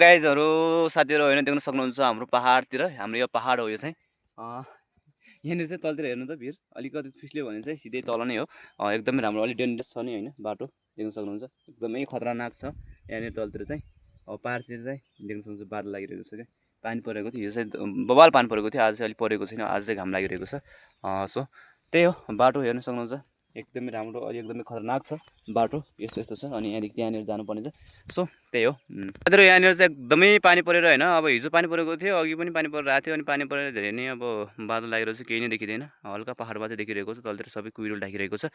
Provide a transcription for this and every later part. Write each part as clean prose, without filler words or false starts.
गाइजहरु साथीहरु हैन देख्न सक्नुहुन्छ हाम्रो पहाडतिर हाम्रो यो पहाड हो यो चाहिँ यहाँनिर चाहिँ तलतिर हेर्नु त भिर अलिकति फिस्ल्यो भने चाहिँ सिधै तल नै हो एकदमै राम्रो अलि डेन्जरस छ नि हैन बाटो देख्न सक्नुहुन्छ एकदमै खतरनाक छ यहाँनिर तलतिर चाहिँ पाहाडतिर चाहिँ देख्न सक्नुहुन्छ बादल लागिरहेको छ के पानी परेको थियो यो चाहिँ बबाल पानी परेको थियो आज चाहिँ अलि परेको छैन आज चाहिँ घाम लागिरहेको छ सो त्यही हो बाटो हेर्न सक्नुहुन्छ एकदमै राम्रो अलि एकदमै खतरनाक छ बाटो यस्तो यस्तो छ अनि यहाँदेखि त्यहाँनिर जानुपर्ने छ सो त्यही हो तर यहाँनिर चाहिँ एकदमै पानी परेर हैन अब हिजो पानी परेको थियो अघि पनि पानी परिरहेको थियो अनि पानी परेर धेरै नै अब बादल लागिरहेको छ केही नै देखिँदैन हल्का पहाड मात्रै देखिरहेको छ तलतिर सबै कुइरो ढाकिरहेको छ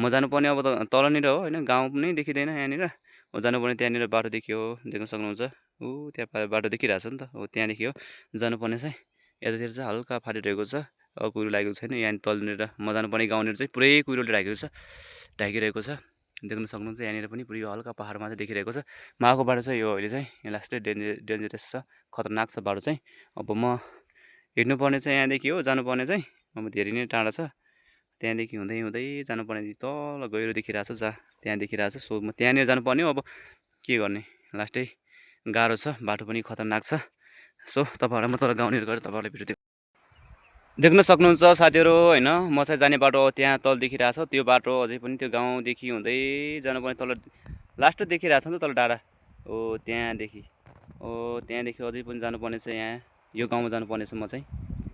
म जानुपर्ने अब त तलनिर हो हैन गाउँ पनि देखिँदैन यहाँनिर जानुपर्ने त्यहाँनिर बाटो देखियो देख्न सक्नुहुन्छ त्यहाँ बाटो देखिरहेछ नि त हो त्यहाँदेखि हो जानुपर्ने चाहिँ यतातिर चाहिँ हल्का फाटिरहेको छ कुइरो लागेको छैन यहाँ तलनिर म जानुपर्ने गाउँनिर चाहिँ पुरै कुइरोले ढाकिरहेको छ देख्न सक्नुहुन्छ यहाँनिर पनि पुरै हल्का पहाडमा चाहिँ देखिरहेको छ माको बाटो चाहिँ यो अहिले चाहिँ लास्टै डेन्जरस छ खतरनाक छ बाटो चाहिँ अब म हिँड्नुपर्ने चाहिँ यहाँदेखि हो जानुपर्ने चाहिँ अब धेरै नै टाढा छ त्यहाँदेखि हुँदै हुँदै जानुपर्ने तल गहिरो देखिरहेको छ जहाँ त्यहाँ देखिरहेको छ सो म त्यहाँनिर जानुपर्ने हो अब के गर्ने लास्टै गाह्रो छ बाटो पनि खतरनाक छ सो तपाईँहरूलाई म तल गाउँनिर गएर तपाईँहरूलाई भिडियो देख्न सक्नुहुन्छ साथीहरु हैन म चाहिँ जाने बाटो त्यहाँ तल देखिरहेछ त्यो बाटो अझै पनि त्यो गाउँदेखि हुँदै जानुपर्ने तल लास्ट देखिरहेछ नि त तल डाँडा त्यहाँदेखि अझै पनि जानुपर्ने छ यहाँ यो गाउँमा जानुपर्ने छ म चाहिँ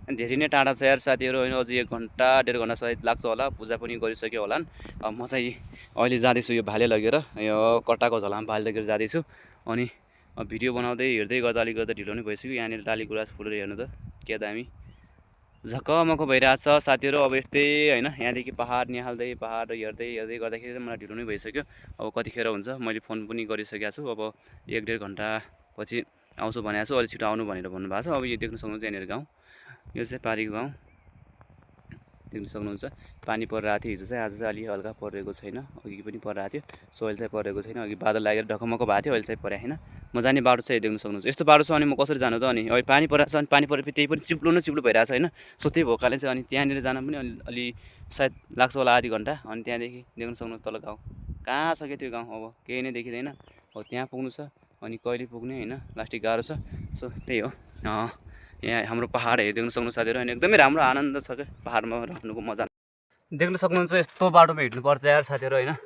अनि धेरै नै टाढा छ यार साथीहरु हैन अझै 1 घण्टा 1.5 घण्टा सायद लाग्छ होला पूजा पनि गरिसक्यो होला अब म चाहिँ अहिले जाँदैछु यो भाले लगेर यो कट्टाको झलामा भाले लगेर जाँदैछु अनि भिडियो बनाउँदै हिँड्दै गर्दा अलिकति ढिलो नै भइसक्यो यहाँनिर डाली गुराँस फुलेर हेर्नु त के दामी झकमक भइरहेछ साथीहरु अब यस्तै हैन यहाँदेखि पहाड निहाल्दै पहाड हेर्दै हेर्दै गर्दाखेरि मलाई ढिलो नै भइसक्यो अब कतिखेर हुन्छ मैले फोन पनि गरिसकेको छु अब 1.5 घण्टा पछि आउँछु भनेको छु अलि छिटो आउनु भनेर भन्नुभएको छ अब यो देख्न सक्नुहुन्छ यहाँनिर गाउँ यो चाहिँ पारीको गाउँ देख्न सक्नुहुन्छ पानी परिरहेको थियो हिजो चाहिँ आज चाहिँ अलि हल्का परेको छैन अघि पनि परिरहेको थियो सो अहिले चाहिँ परेको छैन अघि बादल लागेर ढकमक भएको थियो अहिले चाहिँ परे हैन म जाने बाटो चाहिँ देख्न सक्नुहुन्छ यस्तो बाटो छ अनि म कसरी जानु त अनि अहिले पानी परिरहेको छ अनि पानी परेपछि त्यही पनि चिप्लो भइरहेछ हैन सो त्यही भोकाले चाहिँ अनि त्यहाँनिर जान पनि अलि सायद लाग्छ होला आधी घण्टा अनि त्यहाँदेखि देख्न सक्नुहुन्छ तल गाउँ कहाँ छ के त्यो गाउँ अब केही नै देखिँदैन अब त्यहाँ पुग्नु छ अनि कहिले पुग्ने हैन लास्टै गाह्रो छ सो त्यही हो यहाँ हाम्रो पहाड हेर्न सक्नु साथीहरु हैन एकदमै राम्रो आनन्द छ के पहाडमा रहनुको मजा देख्न सक्नुहुन्छ यस्तो बाटोमा हिँड्नुपर्छ यार साथीहरु हैन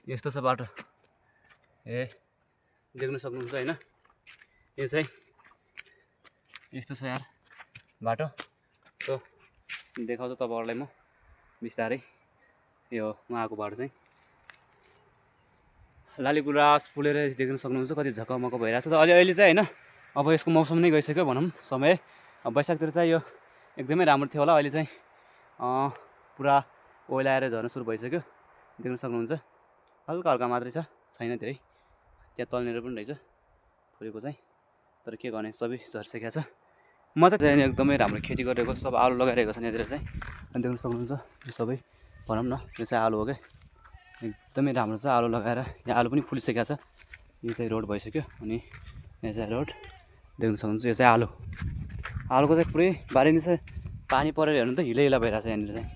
यस्तो छ बाटो देख्न सक्नुहुन्छ हैन यो चाहिँ यस्तो छ यार बाटो सो देखाउँछु तपाईहरुलाई म बिस्तारै यो उहाँको बाटो चाहिँ लाली गुराँस फुलेर देख्न सक्नुहुन्छ कति झकमक भइरहेछ त अहिले चाहिँ हैन अब यसको मौसम नै गइसक्यो भनौँ समय वैशाखतिर चाहिँ यो एकदमै राम्रो थियो होला अहिले चाहिँ पुरा ओइलाएर झर्न सुरु भइसक्यो देख्न सक्नुहुन्छ हल्का हल्का मात्रै छ छैन धेरै त्यहाँ तलनिर पनि रहेछ फुलेको चाहिँ तर के गर्ने सबै झर्सकेको छ म चाहिँ एकदमै राम्रो खेती गरेको सब आलु लगाइरहेको छ यहाँतिर चाहिँ अनि देख्न सक्नुहुन्छ यो सबै भनौँ न यो चाहिँ आलु हो क्या एकदमै राम्रो छ आलु लगाएर यहाँ आलु पनि फुलिसकेको छ यो चाहिँ रोड भइसक्यो अनि यहाँ चाहिँ रोड देख्न सक्नुहुन्छ यो चाहिँ आलुको चाहिँ पुरै बारी नै छ पानी परेर हेर्नु त हिलै भइरहेछ यहाँनिर चाहिँ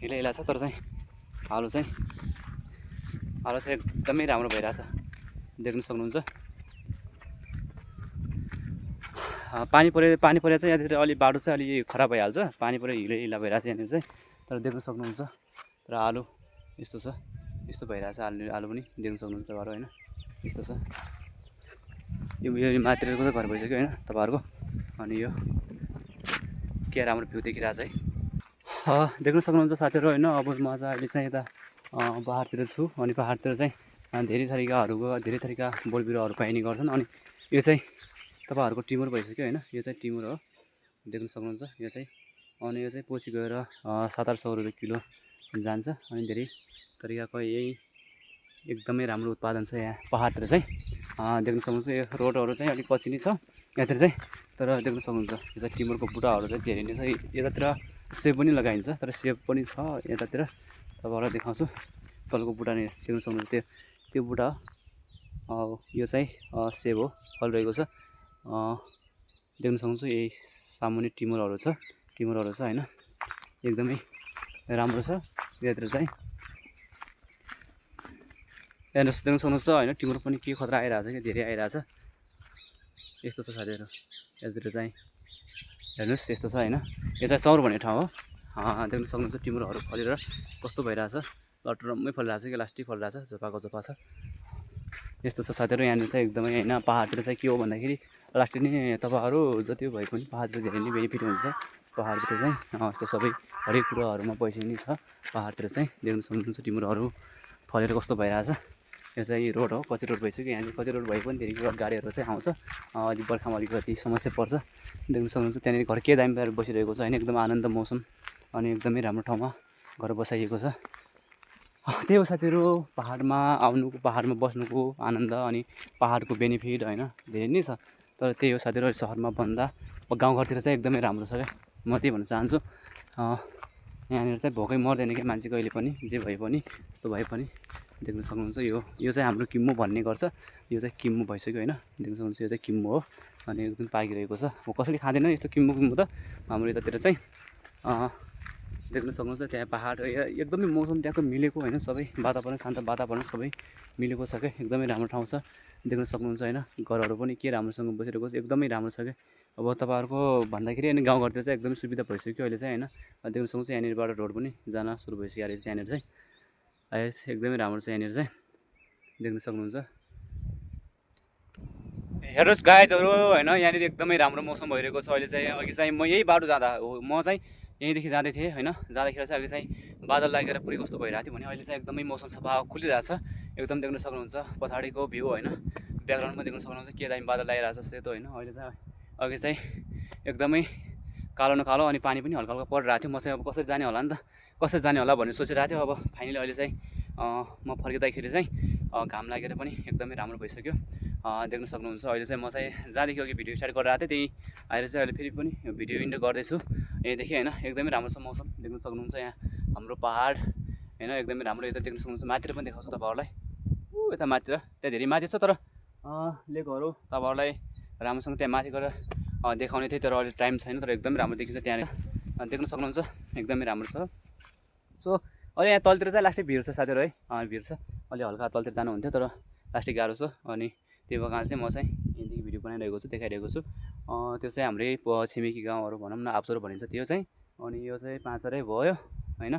हिलै छ तर चाहिँ आलु चाहिँ एकदमै राम्रो भइरहेछ देख्न सक्नुहुन्छ पानी परे चाहिँ यहाँनिर अलि बाटो चाहिँ अलि खराब भइहाल्छ पानी परेर हिलै भइरहेछ यहाँनिर चाहिँ तर देख्न सक्नुहुन्छ तर आलु यस्तो छ यस्तो भइरहेछ आलु पनि देख्न सक्नुहुन्छ तपाईँहरू हैन यस्तो छ यो माथिको चाहिँ घर भइसक्यो हैन तपाईहरुको अनि यो के राम्रो भ्यू देखिरहेछ है देख्न सक्नुहुन्छ साथीहरु हैन अब म चाहिँ अहिले चाहिँ यता पहाडतिर छु अनि पहाडतिर चाहिँ धेरै थरीका बोट बिरुवाहरू पाइने गर्छन् अनि यो चाहिँ तपाईहरुको टिमुर भइसक्यो हैन यो चाहिँ टिमुर हो देख्न सक्नुहुन्छ यो चाहिँ अनि यो चाहिँ पछि गएर 700-800 रुपैयाँ किलो जान्छ अनि धेरै तरिकाको यही एकदमै राम्रो उत्पादन छ यहाँ पहाडतिर चाहिँ देख्न सक्नुहुन्छ यो रोडहरु चाहिँ अलिक पछि नै छ यहाँतिर चाहिँ तर देख्न सक्नुहुन्छ यो चाहिँ टिमुरको बुटाहरु चाहिँ धेरै नै छ यतातिर सेब पनि लगाइन्छ तर सेब पनि छ यतातिर तपाईहरुलाई देखाउँछु तलको बुटा नै देख्न सक्नुहुन्छ त्यो बुटा यो चाहिँ सेब हो फलिरहेको छ देख्न सक्नुहुन्छ यही सामुन्ने टिमुरहरु छ हैन एकदमै राम्रो छ यतातिर चाहिँ यहाँ देख्न सक्नुहुन्छ हैन टिमुर पनि के खतरा आइरहेछ के धेरै आइरहेछ यस्तो छ साथीहरू यतातिर चाहिँ हेर्नुहोस् यस्तो छ होइन यो चाहिँ सौर भन्ने ठाउँ हो देख्न सक्नुहुन्छ टिमुरहरू फलेर कस्तो भइरहेछ लटरम्मै फलिरहेछ कि लास्टिक फलिरहेछ झोपाको झोपा छ यस्तो छ साथीहरू यहाँनिर चाहिँ एकदमै होइन पाहाडतिर चाहिँ के हो भन्दाखेरि लास्टिक नै तपाईँहरू जति भए पनि पाहाडतिर धेरै नै बेनिफिट हुन्छ पाहाडतिर चाहिँ यस्तो सबै हरेक कुराहरूमा पैसा नै छ पाहाडतिर चाहिँ देख्न सक्नुहुन्छ टिमुरहरू फलेर कस्तो भइरहेछ यो चाहिँ रोड हो कच्ची रोड भइसक्यो यहाँ चाहिँ कच्ची रोड भए पनि धेरै गाडीहरू चाहिँ आउँछ अलिक बर्खामा अलिकति समस्या पर्छ देख्न सक्नुहुन्छ त्यहाँनिर घर के दामी पारेर बसिरहेको छ होइन एकदम आनन्द मौसम अनि एकदमै राम्रो ठाउँमा घर बसाइएको छ त्यही हो साथीहरू पाहाडमा आउनुको पाहाडमा बस्नुको आनन्द अनि पाहाडको बेनिफिट होइन धेरै नै छ तर त्यही हो साथीहरू सहरमा भन्दा गाउँघरतिर चाहिँ एकदमै राम्रो छ क्या म त्यही भन्न चाहन्छु यहाँनिर चाहिँ भोकै मर्दैन क्या मान्छे कहिले पनि जे भए पनि यस्तो भए पनि देख्न सक्नुहुन्छ यो चाहिँ हाम्रो किम्मु भन्ने गर्छ यो चाहिँ किम्मु भइसक्यो होइन देख्न सक्नुहुन्छ यो चाहिँ किम्मु हो अनि एकदम पाकिरहेको छ हो कसैले खाँदैन यस्तो किम्मु त हाम्रो यतातिर चाहिँ देख्न सक्नुहुन्छ त्यहाँ पाहाड एकदमै मौसम त्यहाँको मिलेको होइन सबै वातावरण शान्त वातावरण सबै मिलेको छ क्या एकदमै राम्रो ठाउँ छ देख्न सक्नुहुन्छ होइन घरहरू पनि के राम्रोसँग बसिरहेको छ एकदमै राम्रो छ क्या अब तपाईँहरूको भन्दाखेरि अनि गाउँघरतिर चाहिँ एकदमै सुविधा भइसक्यो अहिले चाहिँ होइन देख्न सक्नुहुन्छ यहाँनिरबाट रोड पनि जान सुरु भइसक्यो अहिले त्यहाँनिर चाहिँ एकदमै राम्रो छ यहाँनिर चाहिँ देख्न सक्नुहुन्छ हेर्नुहोस् गाइजहरू होइन यहाँनिर एकदमै राम्रो मौसम भइरहेको छ अहिले चाहिँ अघि चाहिँ म यही बाटो जाँदा हो म चाहिँ यहीँदेखि जाँदै थिएँ होइन जाँदाखेरि चाहिँ अघि चाहिँ बादल लागेर पुरै कस्तो भइरहेको थियो भने अहिले चाहिँ एकदमै मौसम सफा खुलिरहेको छ एकदम देख्न सक्नुहुन्छ पछाडिको भ्यू होइन ब्याकग्राउन्डमा देख्न सक्नुहुन्छ के दामी बादल लागिरहेको छ सेतो होइन अहिले चाहिँ अघि चाहिँ एकदमै कालो न कालो अनि पानी पनि हल्का हल्का परिरहेको थियो म चाहिँ अब कसरी जाने होला नि त कसरी जाने होला भन्ने सोचिरहेको थियो अब फाइनली अहिले चाहिँ म फर्किँदाखेरि चाहिँ घाम लागेर पनि एकदमै राम्रो भइसक्यो देख्न सक्नुहुन्छ अहिले चाहिँ म चाहिँ जहाँदेखि अघि भिडियो स्टार्ट गरेर आएको थिएँ त्यही आएर चाहिँ अहिले फेरि पनि भिडियो इन्डो गर्दैछु यहीँदेखि होइन एकदमै राम्रो छ मौसम देख्न सक्नुहुन्छ यहाँ हाम्रो पाहाड होइन एकदमै राम्रो यता देख्न सक्नुहुन्छ माथितिर पनि देखाउँछु तपाईँहरूलाई यता माथितिर त्यहाँ धेरै माथि छ तर लेकहरू तपाईँहरूलाई राम्रोसँग त्यहाँ माथि गएर देखाउने थिएँ तर अहिले टाइम छैन तर एकदमै राम्रो देखिन्छ त्यहाँ देख्न सक्नुहुन्छ एकदमै राम्रो छ सो अहिले यहाँ तलतिर चाहिँ लास्टै भिड छ साथीहरू है भिड छ अलि हल्का तलतिर जानुहुन्थ्यो तर लास्टै गाह्रो छ अनि त्यो भएर चाहिँ म चाहिँ यहाँदेखि भिडियो बनाइरहेको छु देखाइरहेको छु त्यो चाहिँ हाम्रै छिमेकी गाउँहरू भनौँ न आप्सोर भनिन्छ त्यो चाहिँ अनि यो चाहिँ पाँचरै भयो होइन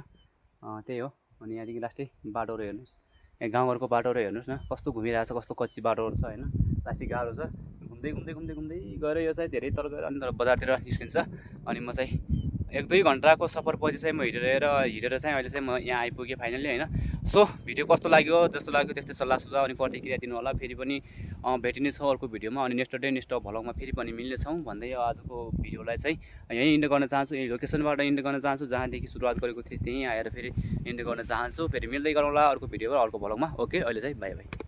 त्यही हो अनि यहाँदेखि लास्टै बाटोहरू हेर्नुहोस् यहाँ गाउँघरको बाटोहरू हेर्नुहोस् न कस्तो घुमिरहेको छ कस्तो कच्ची बाटोहरू छ होइन लास्टै गाह्रो छ घुम्दै घुम्दै घुम्दै घुम्दै गएर यो चाहिँ धेरै तल गएर अनि बजारतिर निस्किन्छ अनि म चाहिँ 1-2 घन्टाको सफरपछि चाहिँ म हिँडेर चाहिँ अहिले चाहिँ म यहाँ आइपुगेँ फाइनली होइन सो भिडियो कस्तो लाग्यो जस्तो लाग्यो त्यस्तै सल्लाह सुझाव अनि प्रतिक्रिया दिनु होला फेरि पनि भेटिने छ अर्को भिडियोमा अनि नेक्स्ट भ्लगमा फेरि पनि मिल्नेछौँ भन्दै आजको भिडियोलाई चाहिँ यहीँ इन्ड गर्न चाहन्छु यही लोकेसनबाट इन्ड गर्न चाहन्छु जहाँदेखि सुरुवात गरेको थिएँ त्यहीँ आएर फेरि इन्ड गर्न चाहन्छु फेरि मिल्दै गरौँला अर्को भिडियो अर्को भ्लगमा ओके अहिले चाहिँ बाई बाई।